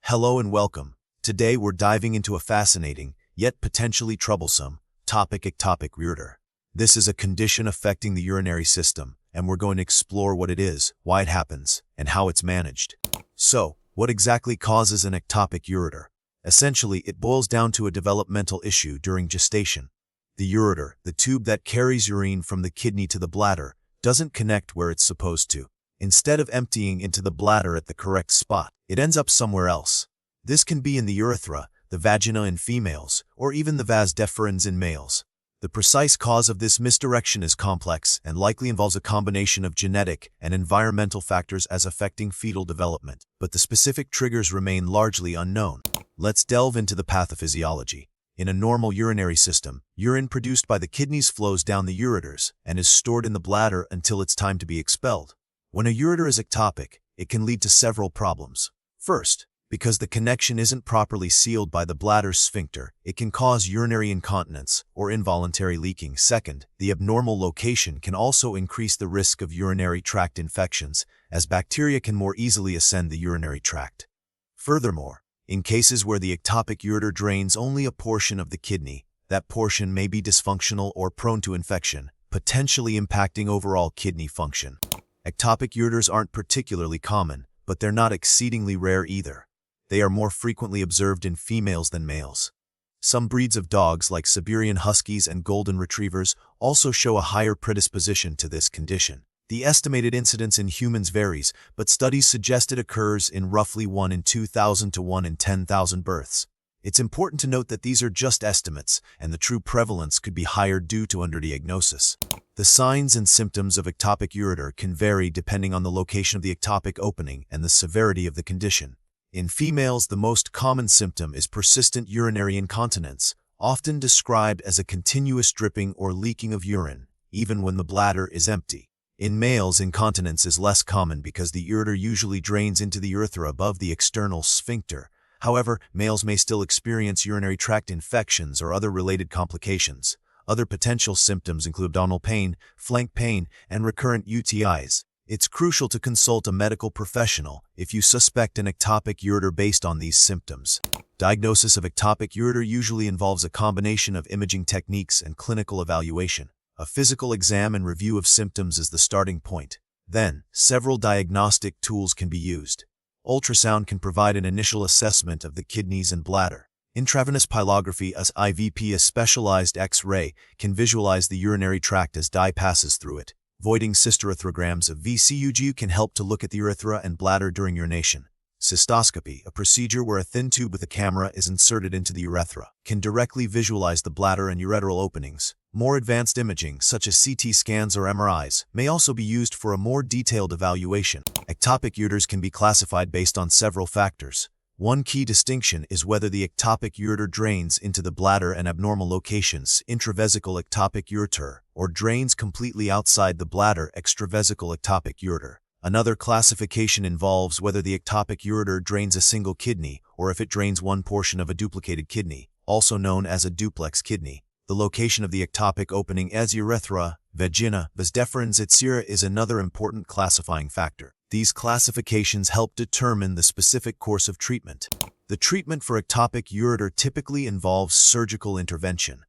Hello and welcome. Today we're diving into a fascinating, yet potentially troublesome, topic: ectopic ureter. This is a condition affecting the urinary system, and we're going to explore what it is, why it happens, and how it's managed. So, what exactly causes an ectopic ureter? Essentially, it boils down to a developmental issue during gestation. The ureter, the tube that carries urine from the kidney to the bladder, doesn't connect where it's supposed to. Instead of emptying into the bladder at the correct spot, it ends up somewhere else. This can be in the urethra, the vagina in females, or even the vas deferens in males. The precise cause of this misdirection is complex and likely involves a combination of genetic and environmental factors as affecting fetal development, but the specific triggers remain largely unknown. Let's delve into the pathophysiology. In a normal urinary system, urine produced by the kidneys flows down the ureters and is stored in the bladder until it's time to be expelled. When a ureter is ectopic, it can lead to several problems. First, because the connection isn't properly sealed by the bladder's sphincter, it can cause urinary incontinence or involuntary leaking. Second, the abnormal location can also increase the risk of urinary tract infections, as bacteria can more easily ascend the urinary tract. Furthermore, in cases where the ectopic ureter drains only a portion of the kidney, that portion may be dysfunctional or prone to infection, potentially impacting overall kidney function. Ectopic ureters aren't particularly common, but they're not exceedingly rare either. They are more frequently observed in females than males. Some breeds of dogs, like Siberian Huskies and Golden Retrievers, also show a higher predisposition to this condition. The estimated incidence in humans varies, but studies suggest it occurs in roughly 1 in 2,000 to 1 in 10,000 births. It's important to note that these are just estimates, and the true prevalence could be higher due to underdiagnosis. The signs and symptoms of ectopic ureter can vary depending on the location of the ectopic opening and the severity of the condition. In females, the most common symptom is persistent urinary incontinence, often described as a continuous dripping or leaking of urine, even when the bladder is empty. In males, incontinence is less common because the ureter usually drains into the urethra above the external sphincter. However, males may still experience urinary tract infections or other related complications. Other potential symptoms include abdominal pain, flank pain, and recurrent UTIs. It's crucial to consult a medical professional if you suspect an ectopic ureter based on these symptoms. Diagnosis of ectopic ureter usually involves a combination of imaging techniques and clinical evaluation. A physical exam and review of symptoms is the starting point. Then, several diagnostic tools can be used. Ultrasound can provide an initial assessment of the kidneys and bladder. Intravenous pylography, as IVP, a specialized X-ray, can visualize the urinary tract as dye passes through it. Voiding cystorethrograms of VCUG can help to look at the urethra and bladder during urination. Cystoscopy, a procedure where a thin tube with a camera is inserted into the urethra, can directly visualize the bladder and ureteral openings. More advanced imaging, such as CT scans or MRIs, may also be used for a more detailed evaluation. Ectopic ureters can be classified based on several factors. One key distinction is whether the ectopic ureter drains into the bladder and abnormal locations, intravesical ectopic ureter, or drains completely outside the bladder, extravesical ectopic ureter. Another classification involves whether the ectopic ureter drains a single kidney or if it drains one portion of a duplicated kidney, also known as a duplex kidney. The location of the ectopic opening, as urethra, vagina, vas deferens, etc., is another important classifying factor. These classifications help determine the specific course of treatment. The treatment for ectopic ureter typically involves surgical intervention.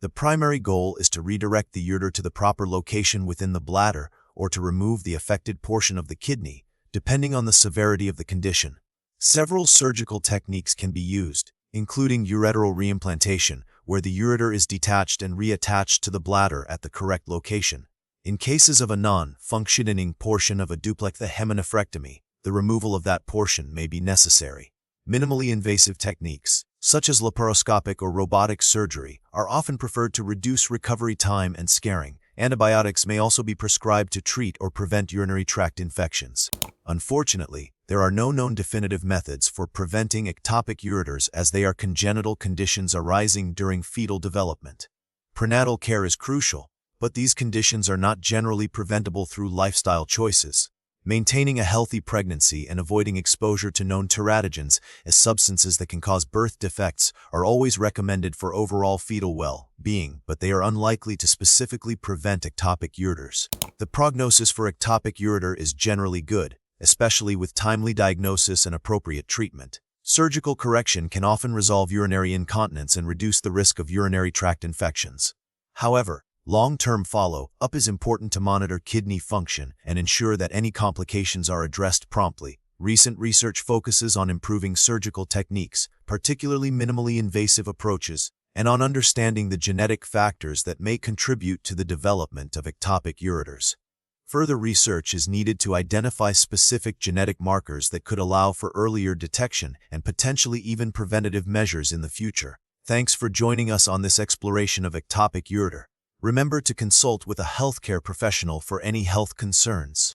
The primary goal is to redirect the ureter to the proper location within the bladder or to remove the affected portion of the kidney, depending on the severity of the condition. Several surgical techniques can be used, including ureteral reimplantation, where the ureter is detached and reattached to the bladder at the correct location. In cases of a non-functioning portion of a duplex, the heminephrectomy, the removal of that portion may be necessary. Minimally invasive techniques, such as laparoscopic or robotic surgery, are often preferred to reduce recovery time and scarring. Antibiotics may also be prescribed to treat or prevent urinary tract infections. Unfortunately, there are no known definitive methods for preventing ectopic ureters, as they are congenital conditions arising during fetal development. Prenatal care is crucial, but these conditions are not generally preventable through lifestyle choices. Maintaining a healthy pregnancy and avoiding exposure to known teratogens, as substances that can cause birth defects, are always recommended for overall fetal well-being, but they are unlikely to specifically prevent ectopic ureters. The prognosis for ectopic ureter is generally good, especially with timely diagnosis and appropriate treatment. Surgical correction can often resolve urinary incontinence and reduce the risk of urinary tract infections. However, long-term follow-up is important to monitor kidney function and ensure that any complications are addressed promptly. Recent research focuses on improving surgical techniques, particularly minimally invasive approaches, and on understanding the genetic factors that may contribute to the development of ectopic ureters. Further research is needed to identify specific genetic markers that could allow for earlier detection and potentially even preventative measures in the future. Thanks for joining us on this exploration of ectopic ureter. Remember to consult with a healthcare professional for any health concerns.